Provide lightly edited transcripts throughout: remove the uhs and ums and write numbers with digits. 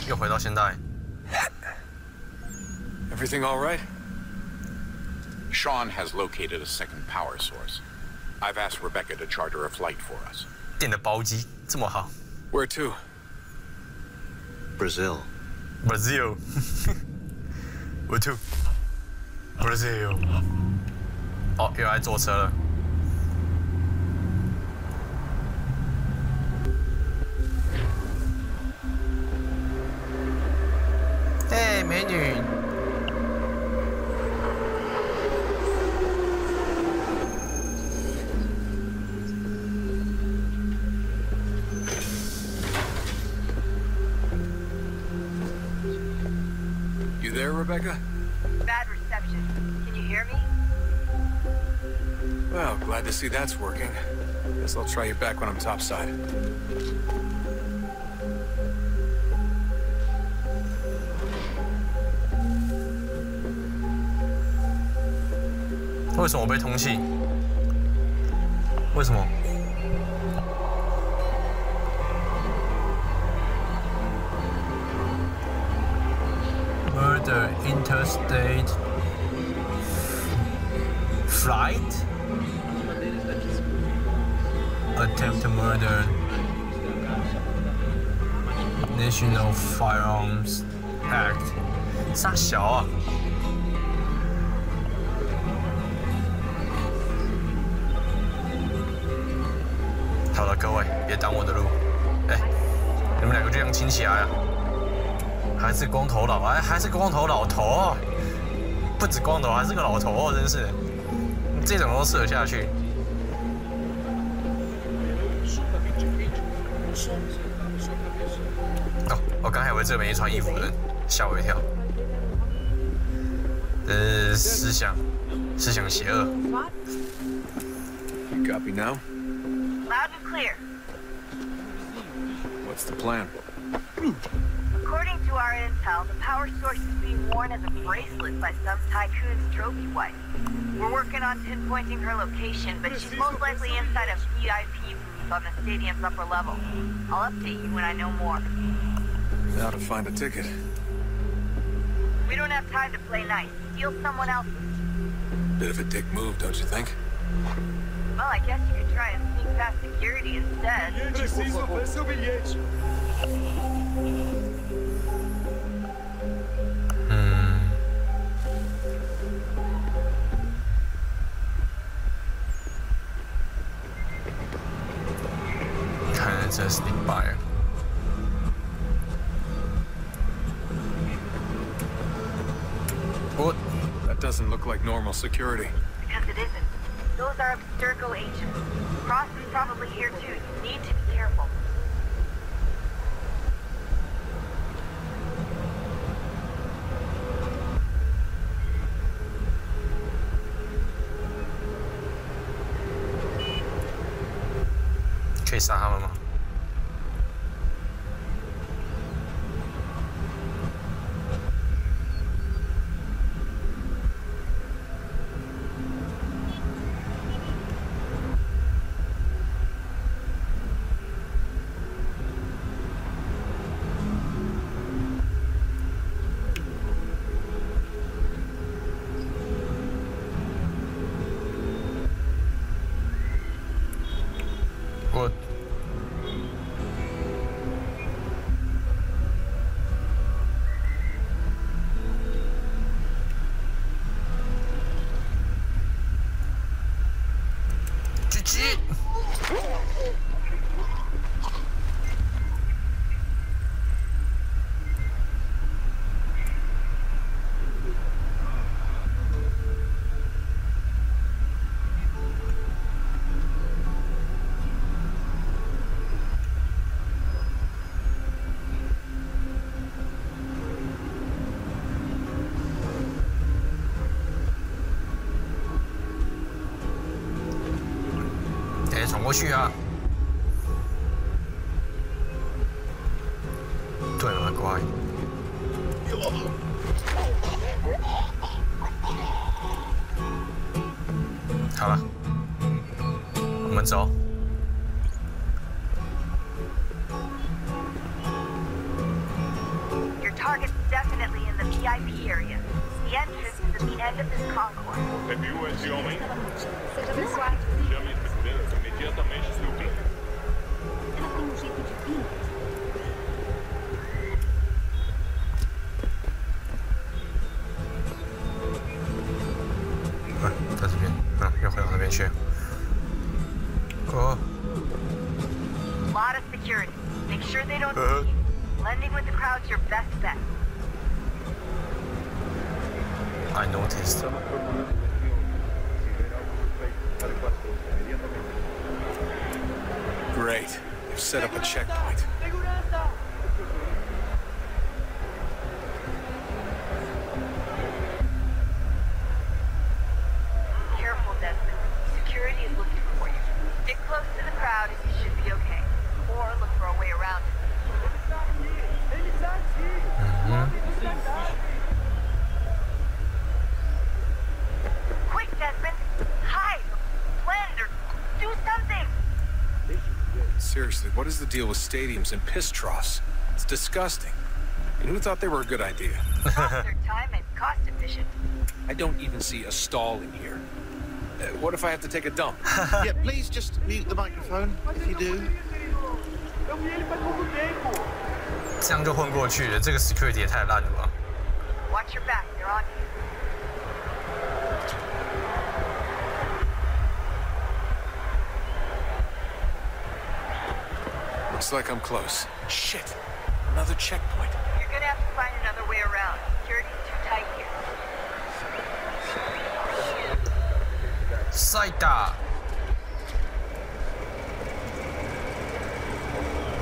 又回到现代。Everything all right? Sean has located a second power source. I've asked Rebecca to charter a flight for us. 电的包机这么好 Where to? Brazil. Brazil. Where to? Brazil. 哦，又来坐车了。哎，美女。You there, Rebecca? Bad reception. Can you hear me? Well, glad to see that's working. Guess I'll try you back when I'm topside. 为什么我被通气？为什么？ Murder interstate flight? Attempt murder. National Firearms Act. 啥小啊？好了，各位，别挡我的路。哎，你们两个就这样亲起来啊？ 还是光头佬，哎，还是光头老头、哦，不止光头，还是个老头哦，真是，这种都吃得下去。哦，我刚还以为这没穿衣服的人，吓我一跳。思想邪恶。You copy now? Loud and clear. What's the plan? According to our intel, the power source is being worn as a bracelet by some tycoon's trophy wife. We're working on pinpointing her location, but she's most likely inside a VIP booth on the stadium's upper level. I'll update you when I know more. Now to find a ticket. We don't have time to play nice. Steal someone else's. Bit of a dick move, don't you think? Well, I guess you could try and sneak past security instead. Just sneak by. What? That doesn't look like normal security. Because it isn't. Those are Abstergo agents. Cross is probably here too. You need to be careful. Can 杀他们吗？我狙击。闯过去啊！对了，乖。好了，我们走。target's definitely in the VIP area. The entrance is at the end of this concourse. Você viu esse homem? Chame esse criança imediatamente do fim. Ela tem um jeito de vir.在这边，又回到那边去。哦。 Lot of security. Make sure they don't see you. Blending with the crowd's your best bet. I noticed. Great. They've set up a checkpoint. Careful, Desmond. Security is looking for you. Stick close to the crowd and you should be okay. Or look for a way around it. Quick, Desmond! Hide! Blend or do something! Seriously, what is the deal with stadiums and piss troughs? It's disgusting. And who thought they were a good idea? Faster time and cost efficient. I don't even see a stall in here. What if I have to take a dump? Yeah, please just mute the microphone if you do. 这样就混过去了，这个 security 也太烂了吧 Watch your back, they're on you. Looks like I'm close. Shit! Another checkpoint. You're gonna have to find another way around. Security's too tight here. 塞打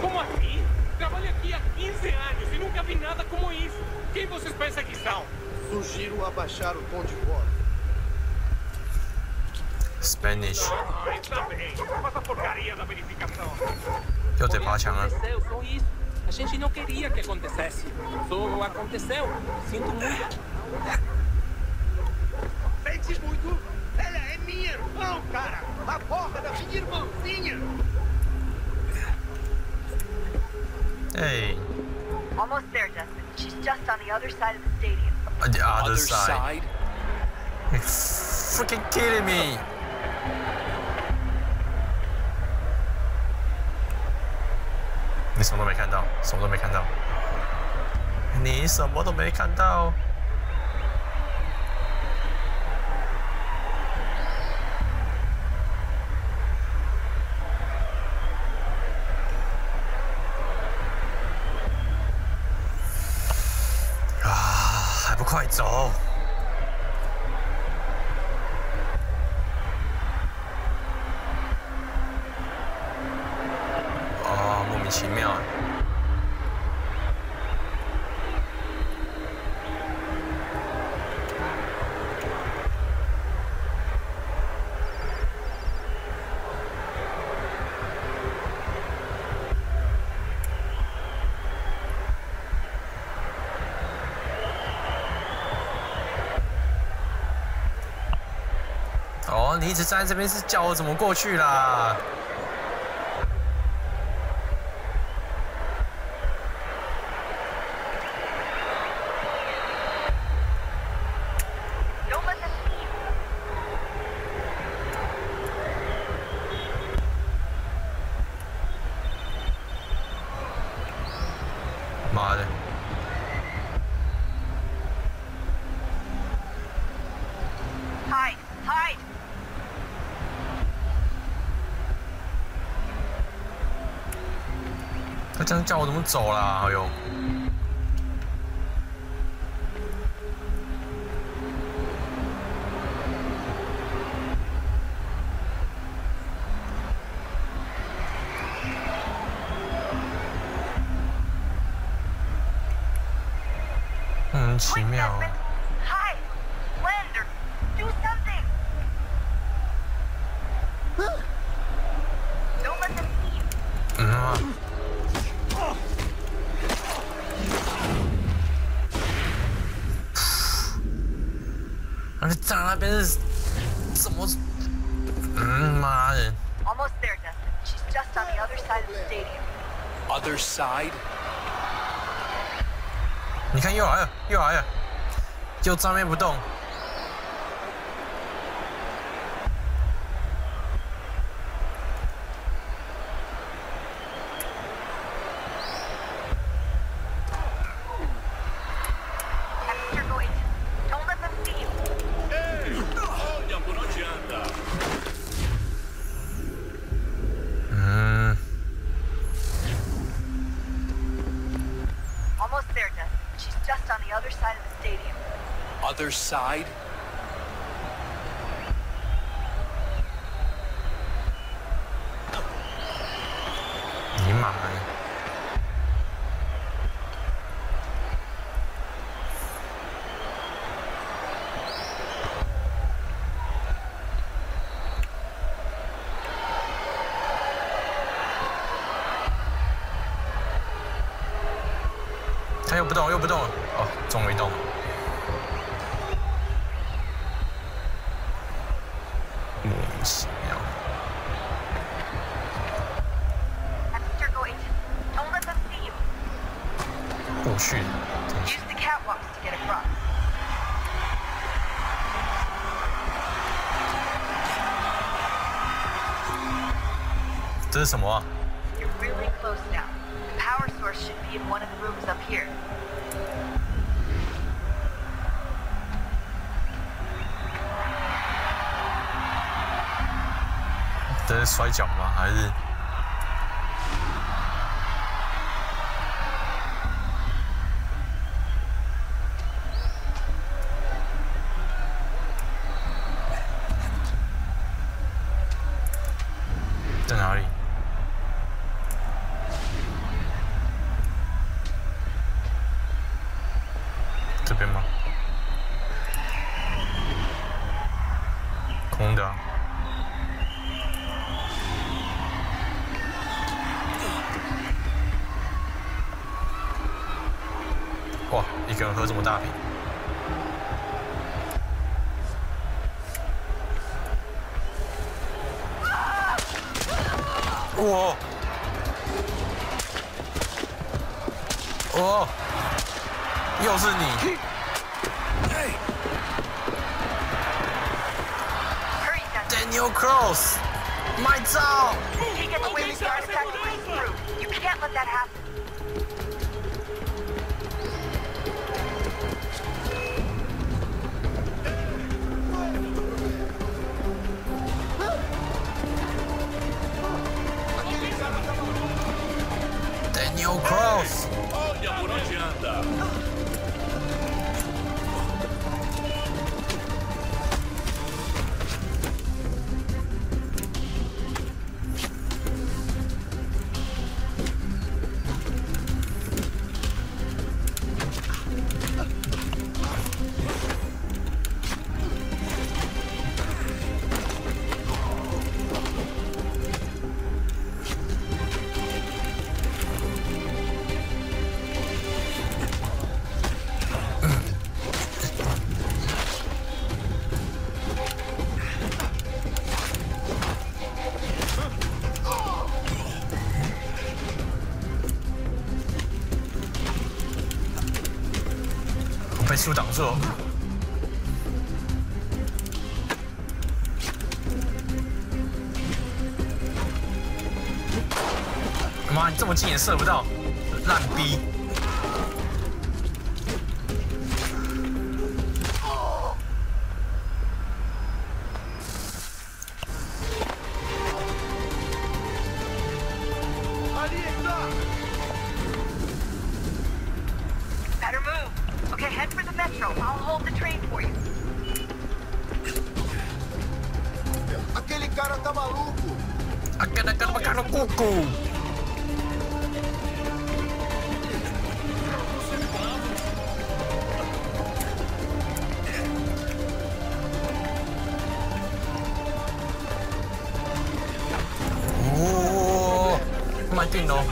Como assim? Trabalho aqui há 15 anos e nunca vi nada como isso. Quem vocês pensam que são? Sugiro abaixar o tom de voz. Spanish Ai, tá bem. Faz a porcaria da verificação. 又得爬墙了 Aconteceu, só isso. A gente não queria que acontecesse. Só aconteceu. Sinto muito. Sente muito? Ela é minha irmã, cara. A porra da minha irmãzinha. Hey, Almost there, Desmond. She's just on the other side of the stadium. the other Other side. side? You're freaking kidding me. 你什么都没看到，什么都没看到，你什么都没看到。啊，还不快走！啊，莫名其妙。哦，你一直站在这边是叫我怎么过去啦？ Don't let them see you. 妈的！ Hide! Hide! 他这样叫我怎么走啦？哎呦！奇 Quick, 妙。 Desmond! Hide! Blend or do something! Don't let them see you. 嗯啊。而且站那边是怎么？妈的！ Almost there, Desmond. She's just on the other side of the stadium. Other side? 你看又来了，又来了，又站面不动。Other side?你妈呀！他又不动，又不动了。哦，终于动了。 莫名其妙。过去。这是什么啊？ You're really close now. The power source should be in one of the rooms up here. 这是摔跤吗？还是？在哪里？这边吗？空的啊。 哇，一个人喝这么大瓶！哇！哦，又是你！ Daniel Cross， 卖照！ He gets away with guard attack through. You can't let that happen. Daniel Cross。 Olha, por onde anda? 被树挡住。妈，你这么近也射不到，烂逼！Aquele cara cucu! Oh, mas tem não.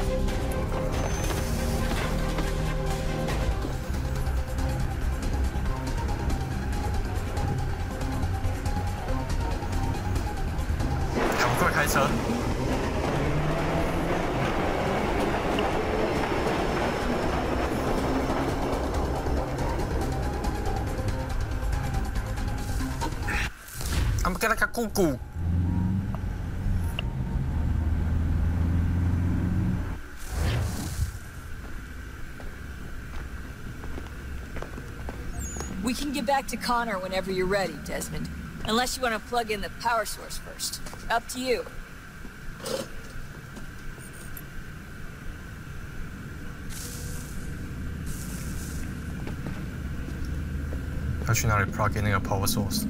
Vamos 开车。他们跟那个姑姑。 We can get back to Connor whenever you're ready, Desmond. Unless you want to plug in the power source first. Up to you.要去哪里 plug in 那个 power source？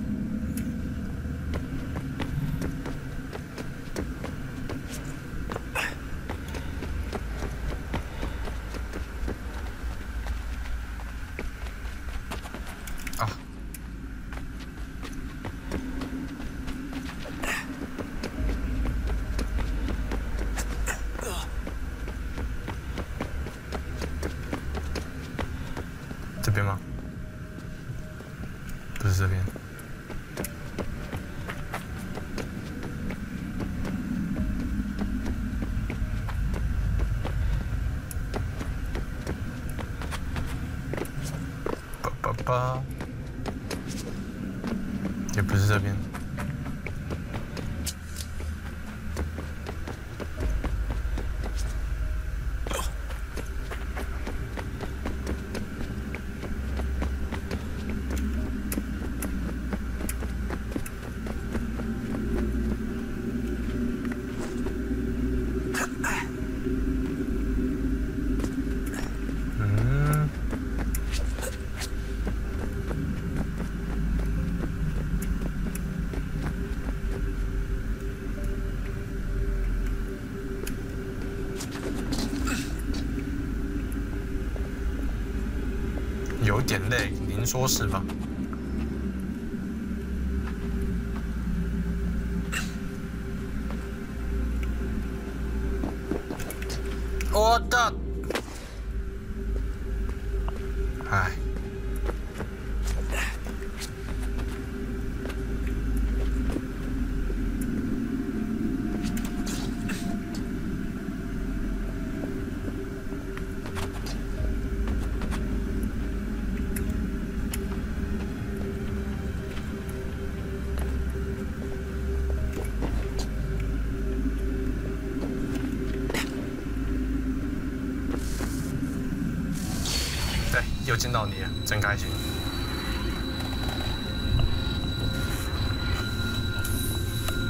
啊！这边吗？ 不是这边。吧，也不是这边。有点累，您说是吧？我的，哎。 又见到你了，真开心。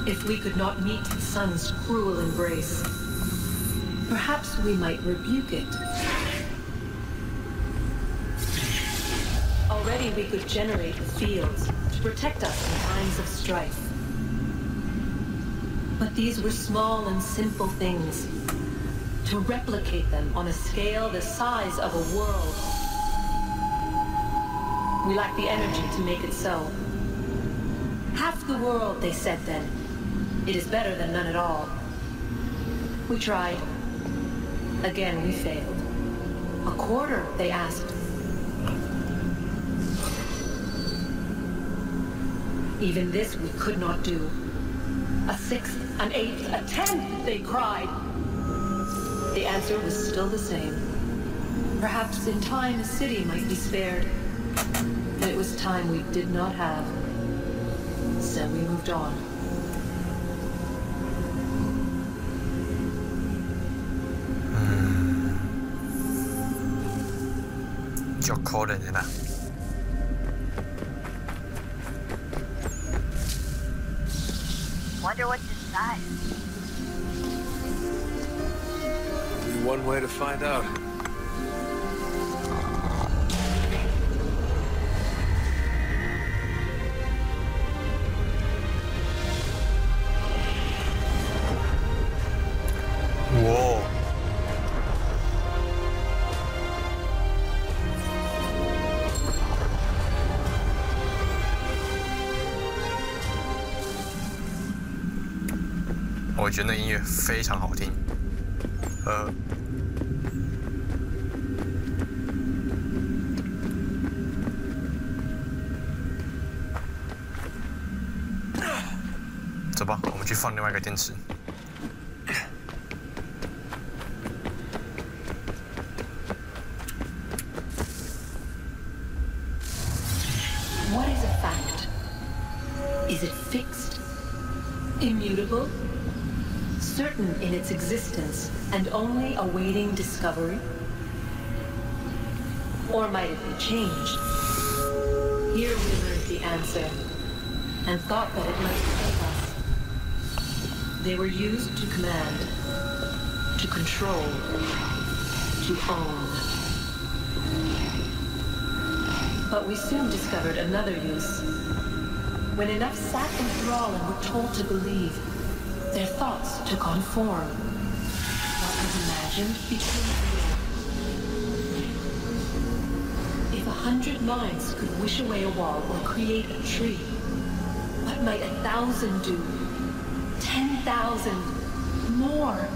If we could not meet the sun's cruel embrace, perhaps we might rebuke it. Already we could generate the fields to protect us in times of strife. But these were small and simple things. To replicate them on a scale the size of a world. We lack the energy to make it so. Half the world, they said then. It is better than none at all. We tried. Again, we failed. A quarter, they asked. Even this we could not do. A sixth, an eighth, a tenth, they cried. The answer was still the same. Perhaps in time a city might be spared. But it was time we did not have. So we moved on. You're cold in there. Wonder what's inside. Only one way to find out. Whoa. Oh, 我觉得那音乐非常好听。走吧，我们去放另外一个电池。 What is a fact? Is it fixed? Immutable? Certain in its existence and only awaiting discovery? Or might it be changed? Here we learned the answer, and thought that it might save us. They were used to command, to control, to own. But we soon discovered another use. When enough sat in thrall and were told to believe, their thoughts took on form. What was imagined became real. If 100 minds could wish away a wall or create a tree, what might 1,000 do? 10,000? More?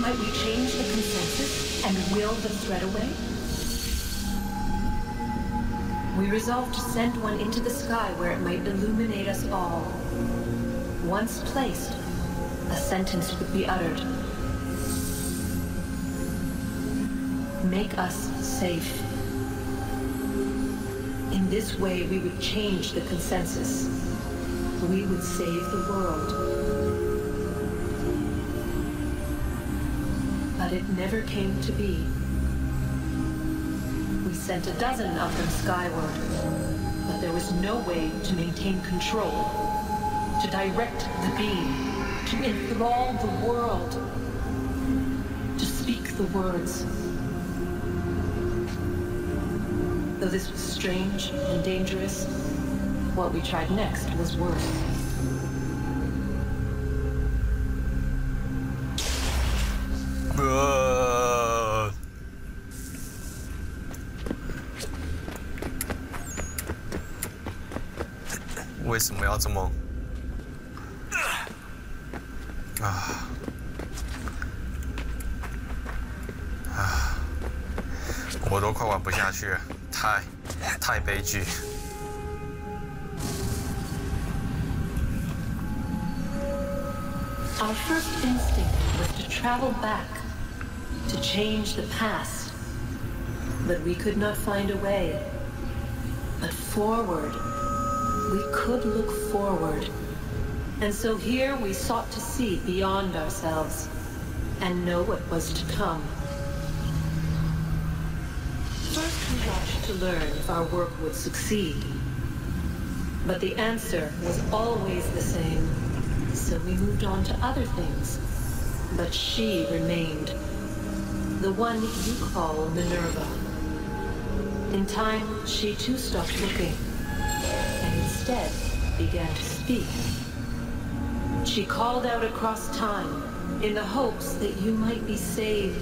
Might we change the consensus and will the threat away? We resolved to send one into the sky where it might illuminate us all. Once placed, a sentence would be uttered. Make us safe. In this way, we would change the consensus. We would save the world. But it never came to be. We sent a dozen of them skyward, but there was no way to maintain control, to direct the beam, to enthrall the world, to speak the words. Though this was strange and dangerous, what we tried next was worse.为什么要这么？我都快玩不下去了，太悲剧。Our first instinct was to travel back, to change the past. But we could not find a way. But forward, we could look forward. And so here we sought to see beyond ourselves and know what was to come. First we watched to learn if our work would succeed. But the answer was always the same. So we moved on to other things. But she remained. The one you call Minerva. In time, she too stopped looking. And instead began to speak. She called out across time in the hopes that you might be saved.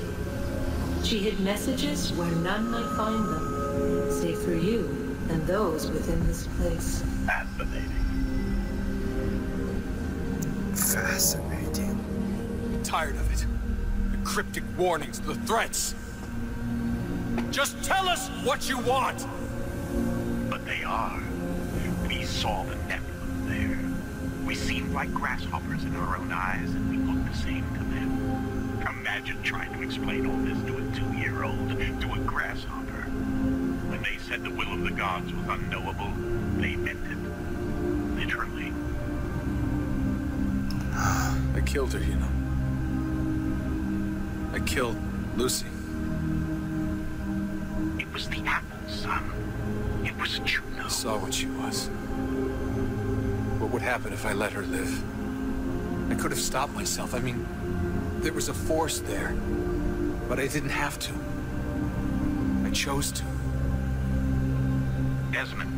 She hid messages where none might find them, save for you and those within this place. Fascinating. I'm tired of it. The cryptic warnings, the threats. Just tell us what you want! But they are. We saw the nebula there. We seemed like grasshoppers in our own eyes, and we looked the same to them. Imagine trying to explain all this to a 2-year-old, to a grasshopper. When they said the will of the gods was unknowable, they meant it. Literally. I killed her, you know. I killed Lucy. It was the apple, son. It was Juno. I saw what she was. What would happen if I let her live? I could have stopped myself. I mean, there was a force there. But I didn't have to. I chose to. Desmond.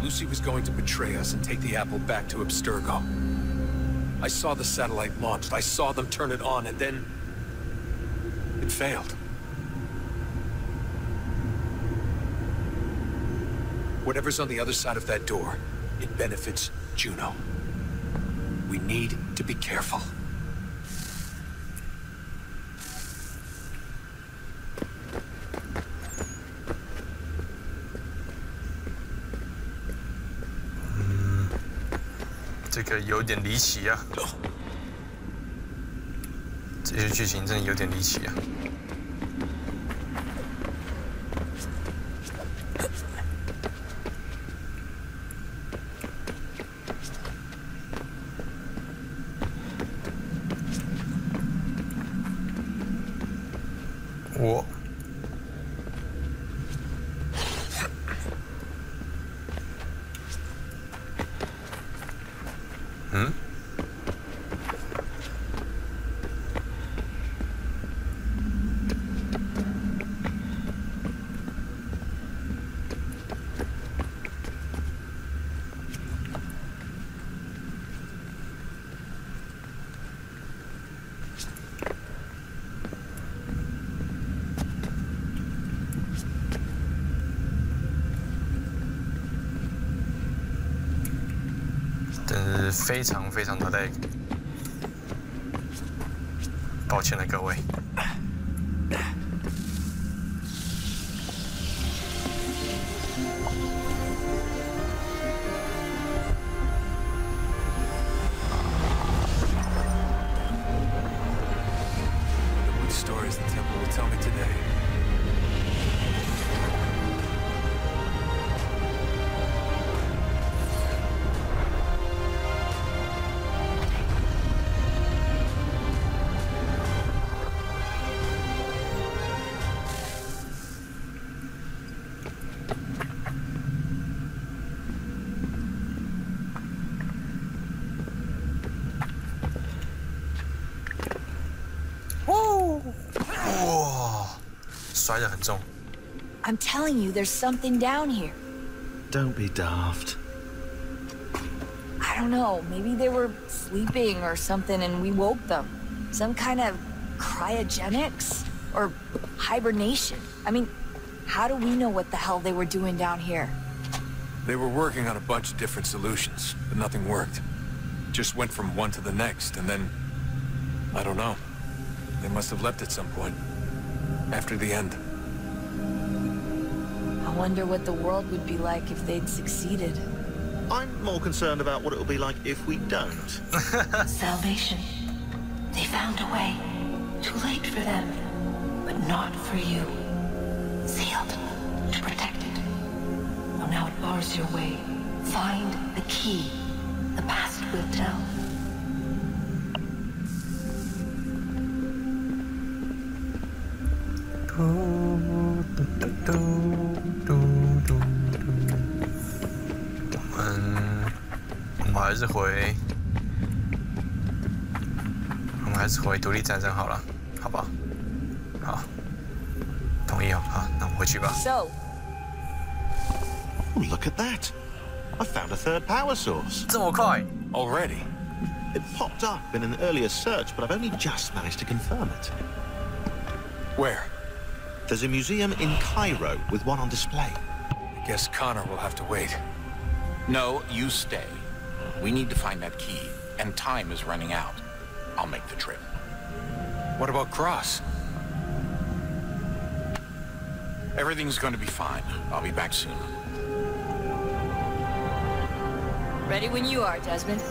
Lucy was going to betray us and take the apple back to Abstergo. I saw the satellite launched. I saw them turn it on, and then it failed. Whatever's on the other side of that door, it benefits Juno. We need to be careful.这个有点离奇啊！这些剧情真的有点离奇啊！嗯。真是非常非常的累，抱歉了各位。What stories the temple will tell me today? I'm telling you, there's something down here. Don't be daft. I don't know, maybe they were sleeping or something and we woke them. Some kind of cryogenics? Or hibernation? I mean, how do we know what the hell they were doing down here? They were working on a bunch of different solutions, but nothing worked. Just went from one to the next, and then... I don't know. They must have left at some point. After the end. I wonder what the world would be like if they'd succeeded. I'm more concerned about what it'll be like if we don't. Salvation. They found a way. Too late for them, but not for you. Sealed to protect it. Oh, now it bars your way. Find the key. The past will tell.我们还是回独立战争好了，好吧？好，同意哦。好，那我们回去吧。So, Oh, look at that! I found a third power source. 这么快 Already? It popped up in an earlier search, but I've only just managed to confirm it. Where? There's a museum in Cairo with one on display. I guess Connor will have to wait. No, you stay. We need to find that key, and time is running out. I'll make the trip. What about Cross? Everything's going to be fine. I'll be back soon. ready when you are, Desmond.